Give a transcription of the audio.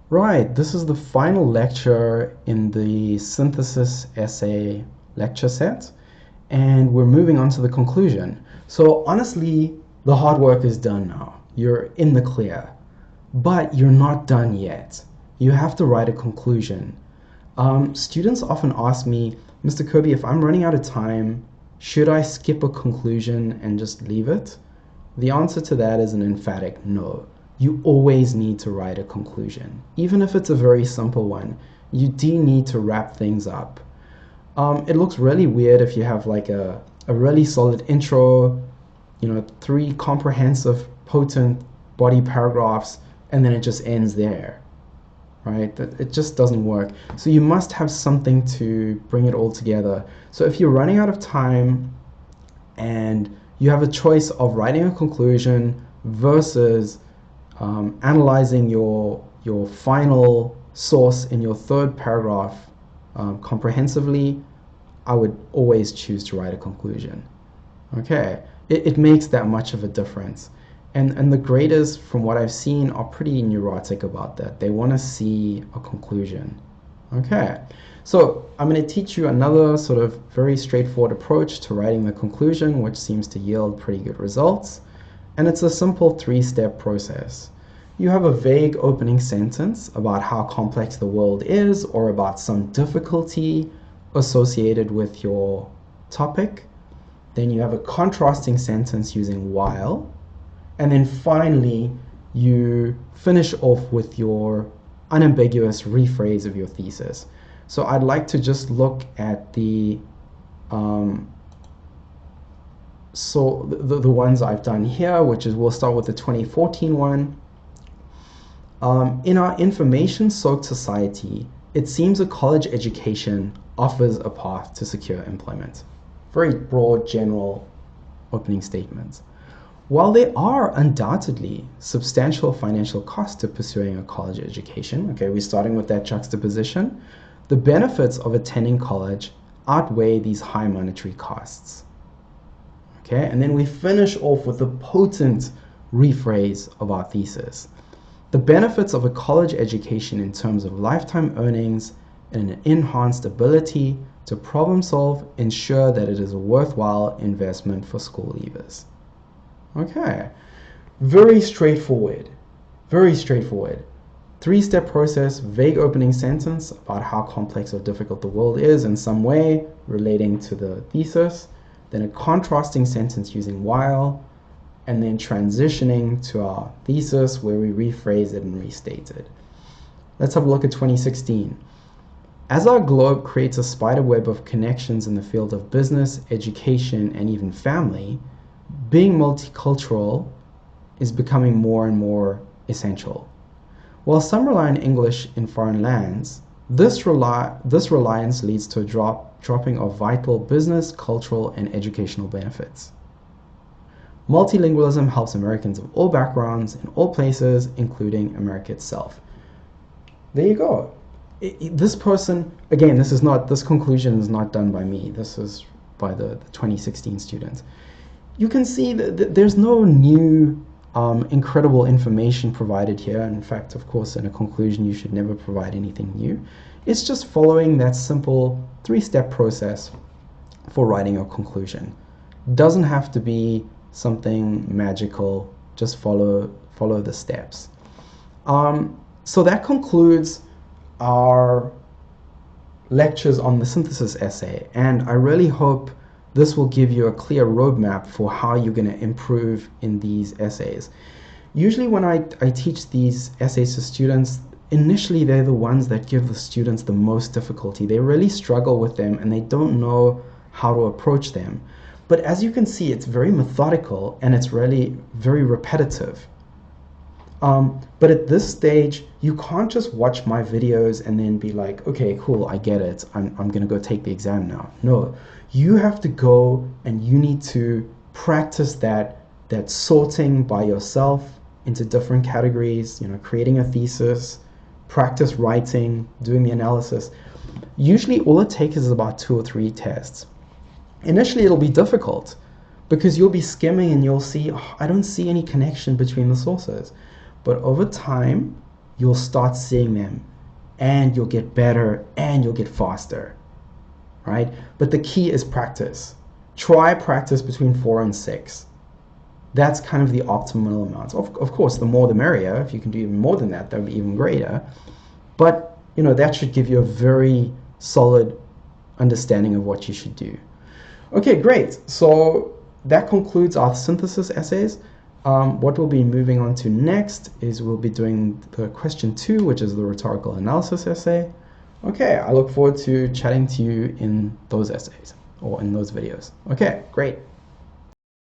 Right, this is the final lecture in the synthesis essay lecture set, and we're moving on to the conclusion. So, honestly, the hard work is done now. You're in the clear, but you're not done yet. You have to write a conclusion. Students often ask me, Mr. Kirby, if I'm running out of time, should I skip a conclusion and just leave it? The answer to that is an emphatic no. You always need to write a conclusion. Even if it's a very simple one, you do need to wrap things up. It looks really weird if you have like a really solid intro, three comprehensive, potent body paragraphs, and then it just ends there, right? It just doesn't work. So you must have something to bring it all together. So if you're running out of time and you have a choice of writing a conclusion versus analyzing your final source in your third paragraph comprehensively, I would always choose to write a conclusion. Okay, it makes that much of a difference. And the graders, from what I've seen, are pretty neurotic about that. They want to see a conclusion. Okay, so I'm going to teach you another sort of very straightforward approach to writing the conclusion, which seems to yield pretty good results. And it's a simple three-step process. You have a vague opening sentence about how complex the world is or about some difficulty associated with your topic. Then you have a contrasting sentence using while. And then finally, you finish off with your unambiguous rephrase of your thesis. So I'd like to just look at the ones I've done here, which is we'll start with the 2014 one. In our information-soaked society, it seems a college education offers a path to secure employment. Very broad, general opening statements. While there are undoubtedly substantial financial costs to pursuing a college education, okay, we're starting with that juxtaposition, the benefits of attending college outweigh these high monetary costs. Okay, and then we finish off with a potent rephrase of our thesis. The benefits of a college education in terms of lifetime earnings and an enhanced ability to problem solve ensure that it is a worthwhile investment for school leavers. Okay, very straightforward, very straightforward. Three-step process, vague opening sentence about how complex or difficult the world is in some way relating to the thesis, then a contrasting sentence using while, and then transitioning to our thesis where we rephrase it and restate it. Let's have a look at 2016. As our globe creates a spider web of connections in the field of business, education, and even family, being multicultural is becoming more and more essential. While some rely on English in foreign lands, this reliance leads to a dropping of vital business, cultural, and educational benefits. Multilingualism helps Americans of all backgrounds in all places, including America itself. There you go. This person, again, this conclusion is not done by me. This is by the 2016 students. You can see that there's no new incredible information provided here. In fact, of course, in a conclusion, you should never provide anything new. It's just following that simple three-step process for writing a conclusion. Doesn't have to be something magical. Just follow the steps. So that concludes our lectures on the synthesis essay, and I really hope this will give you a clear roadmap for how you're going to improve in these essays. Usually when I teach these essays to students, initially they're the ones that give the students the most difficulty. They really struggle with them and they don't know how to approach them. But as you can see, it's very methodical and it's really very repetitive. But at this stage, you can't just watch my videos and then be like, okay, cool, I get it. I'm going to go take the exam now. No, you have to go and you need to practice that sorting by yourself into different categories, creating a thesis, practice writing, doing the analysis. Usually all it takes is about 2 or 3 tests. Initially, it'll be difficult because you'll be skimming and you'll see, oh, I don't see any connection between the sources. But over time, you'll start seeing them, and you'll get better, and you'll get faster, right? But the key is practice. Try practice between 4 and 6. That's kind of the optimal amount. Of course, the more the merrier. If you can do even more than that, that would be even greater. But, you know, that should give you a very solid understanding of what you should do. Okay, great. So that concludes our synthesis essays. What we'll be moving on to next is we'll be doing the question 2, which is the rhetorical analysis essay. Okay, I look forward to chatting to you in those essays or in those videos. Okay, great.